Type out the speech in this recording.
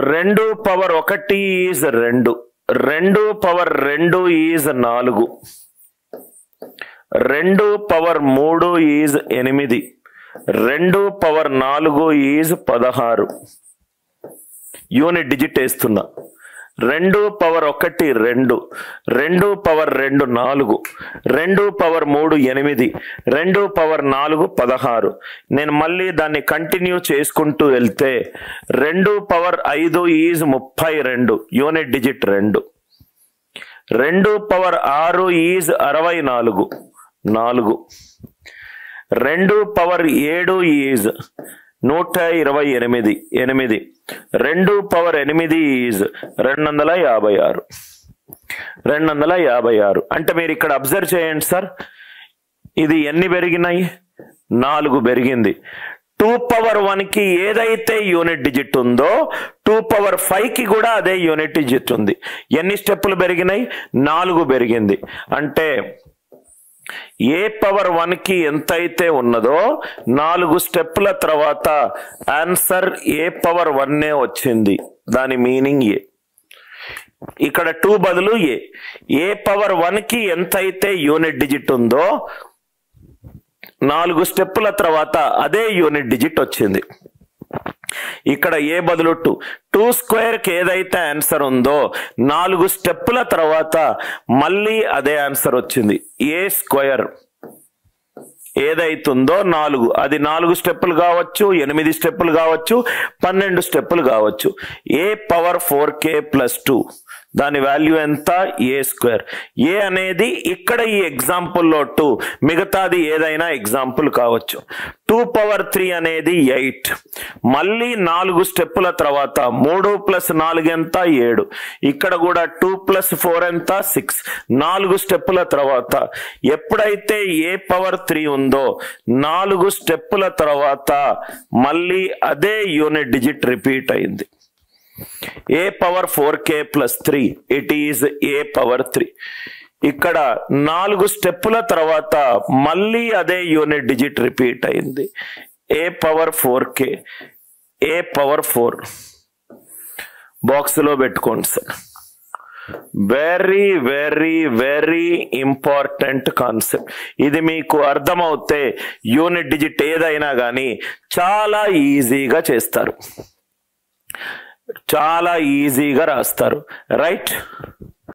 2 power 1 is 2, 2 power 2 is 4, 2 power 3 is 8, 2 power 4 is 16. Unit digit వేస్తున్నా. 2 power 1 2, 2 power 2 4, 2 power 3 8, 2 power 4 16. నేను మళ్ళీ దాన్ని continue చేసుకుంటూ వెళ్తే 2 power 5 is 32, unit digit 2. 2 power 6 is 64, 4. 2 power 7 is 128, 8. 2 power 8 is 256, 256. అంటే మీరు ఇక్కడ అబ్జర్వ్ చేయండి సార్, ఇది ఎన్ని పెరిగినాయి? 4 పెరిగింది. 2 పవర్ 1కి ఏదైతే యూనిట్ డిజిట్ ఉందో 2 పవర్ 5కి కూడా అదే యూనిట్ డిజిట్ ఉంది. ఎన్ని స్టెప్పులు పెరిగినాయి? 4 పెరిగింది. అంటే ఏ పవర్ 1కి ఎంతైతే ఉన్నదో 4 స్టెప్పుల తర్వాత ఆన్సర్ ఏ పవర్ 1 వచ్చింది. దాని మీనింగ్ ఏ. ఇక్కడ 2 బదులు ఏ పవర్ 1కి ఎంతైతే యూనిట్ డిజిట్ ఉందో 4 స్టెప్పుల తర్వాత అదే యూనిట్ డిజిట్ వచ్చింది. ఇక్కడ ఏ బదులు 2 స్క్వేర్కి ఏదైతే ఆన్సర్ ఉందో 4 స్టెప్పుల తర్వాత మళ్ళీ అదే ఆన్సర్ వచ్చింది. ఏ స్క్వేర్ ఏదైతుందో 4, అది 4 స్టెప్పులు కావచ్చు, 8 స్టెప్పులు కావచ్చు, 12 స్టెప్పులు కావచ్చు. ఏ పవర్ 4k ప్లస్ 2 దాని వాల్యూ ఎంత? ఏ స్క్వేర్. ఏ అనేది ఇక్కడ ఈ ఎగ్జాంపుల్లో 2, మిగతాది ఏదైనా ఎగ్జాంపుల్ కావచ్చు. 2 పవర్ 3 అనేది 8. మళ్ళీ 4 స్టెప్పుల తర్వాత 3 ప్లస్ 4 ఎంత? 7. ఇక్కడ కూడా 2 ప్లస్ 4 ఎంత? 6. 4 స్టెప్పుల తర్వాత ఎప్పుడైతే ఏ పవర్ 3 ఉందో 4 స్టెప్పుల తర్వాత మళ్ళీ అదే యూనిట్ డిజిట్ రిపీట్ అయింది. A power 4k plus 3, it is A power 3. ఇక్కడ 4 స్టెప్పుల తర్వాత మళ్ళీ అదే యూనిట్ డిజిట్ రిపీట్ అయింది. A power 4k, A power 4. బాక్స్లో పెట్టుకోండి sir. Very very very important concept. ఇది మీకు అర్థమవుతే యూనిట్ డిజిట్ ఏదైనా కానీ చాలా ఈజీగా చేస్తారు, చాలా ఈజీగా రాస్తారు. రైట్.